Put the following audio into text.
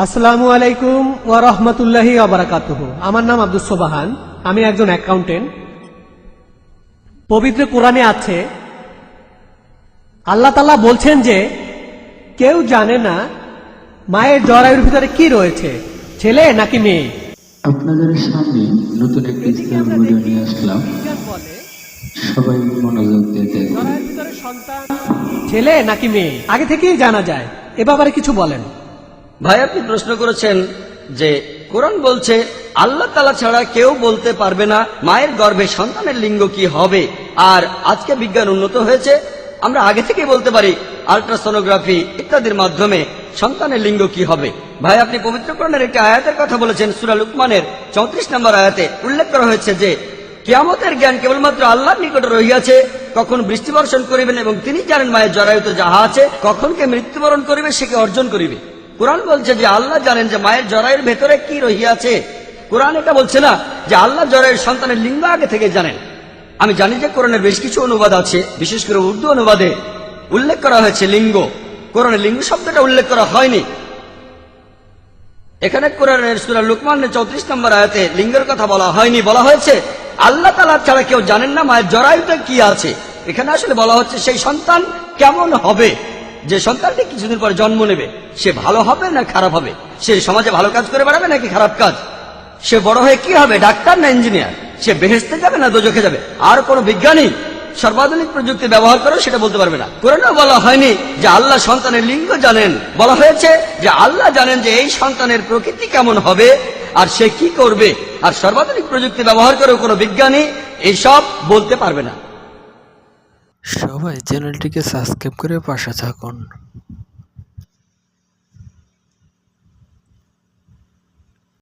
আসসালামু আলাইকুম ওয়া রাহমাতুল্লাহি ওয়া বারাকাতুহু। আমার নাম আব্দুস সোবাহান, আমি একজন অ্যাকাউন্টেন্ট। পবিত্র কোরআনে আছে, আল্লাহ তাআলা বলছেন যে কেউ জানে না মায়ের জরায়ুর ভিতরে কি রয়েছে, ছেলে নাকি মেয়ে। আপনাদের সামনে নতুন একটা ইসলাম ভিডিও নিয়ে আসলাম, বিজ্ঞান বলে সবাই মনোযোগ দিয়ে দেখুন। জরায়ুর ভিতরে সন্তান ছেলে নাকি মেয়ে আগে থেকেই জানা যায়। এ ব্যাপারে কিছু বলেন। ভাই, আপনি প্রশ্ন করেছেন যে কোরআন বলছে আল্লাহ তাআলা ছাড়া কেউ বলতে পারবে না মায়ের গর্ভে সন্তানের লিঙ্গ কি হবে। আর আজকে বিজ্ঞান উন্নত হয়েছে, আমরা আগে থেকেই বলতে পারি আল্ট্রাসোনোগ্রাফি ইত্যাদির মাধ্যমে সন্তানের লিঙ্গ কি হবে। ভাই, আপনি পবিত্র কোরআনের একটি আয়াতের কথা বলেছেন। সূরা লুকমানের 34 নম্বর আয়াতে উল্লেখ করা হয়েছে যে কিয়ামতের জ্ঞান কেবলমাত্র আল্লাহর নিকটে রহিয়াছে, কখন বৃষ্টি বর্ষণ করিবেন এবং তিনি জানেন মায়ের জরায়ুতে যাহা আছে, কখন কে মৃত্যুবরণ করিবে সে কে অর্জন করিবে। কোরআন বলছে যে আল্লাহ জানেন যে মায়ের জরায়ুর ভেতরে কি রহিয়াছে। কোরআন এটা বলছে না যে আল্লাহ জরায়ুর সন্তানের লিঙ্গ আগে থেকে জানেন। আমি জানি যে কোরআনের বেশ কিছু অনুবাদ আছে, বিশেষ করে উর্দু অনুবাদে উল্লেখ করা হয়েছে লিঙ্গ, কোরআনে লিঙ্গ শব্দটা উল্লেখ করা হয়নি। এখানে কোরআনের সূরা লুকমানের 34 নম্বর আয়াতে লিঙ্গের কথা বলা হয়নি, বলা হয়েছে আল্লাহ তাআলা ছাড়া কেউ জানেন না মায়ের জরায়ুতে কি আছে। এখানে আসলে বলা হচ্ছে সেই সন্তান কেমন হবে, যে সন্তানটি কিছুদিন পর জন্ম নেবে, সে ভালো হবে না খারাপ হবে, সে সমাজে ভালো কাজ করে বেড়াবে নাকি খারাপ কাজ, সে বড় হয়ে কি হবে, ডাক্তার না ইঞ্জিনিয়ার, সে বেহেশতে যাবে না দোজখে যাবে। আর কোনো বিজ্ঞানী সর্বাধুনিক প্রযুক্তি ব্যবহার করে সেটা বলতে পারবে না। কোরআনেও বলা হয়নি যে আল্লাহ সন্তানের লিঙ্গ জানেন, বলা হয়েছে যে আল্লাহ জানেন যে এই সন্তানের প্রকৃতি কেমন হবে আর সে কি করবে। আর সর্বাধুনিক প্রযুক্তি ব্যবহার করেও কোনো বিজ্ঞানী এইসব বলতে পারবে না। সবাই চ্যানেলটিকে সাবস্ক্রাইব করে পাশে থাকুন।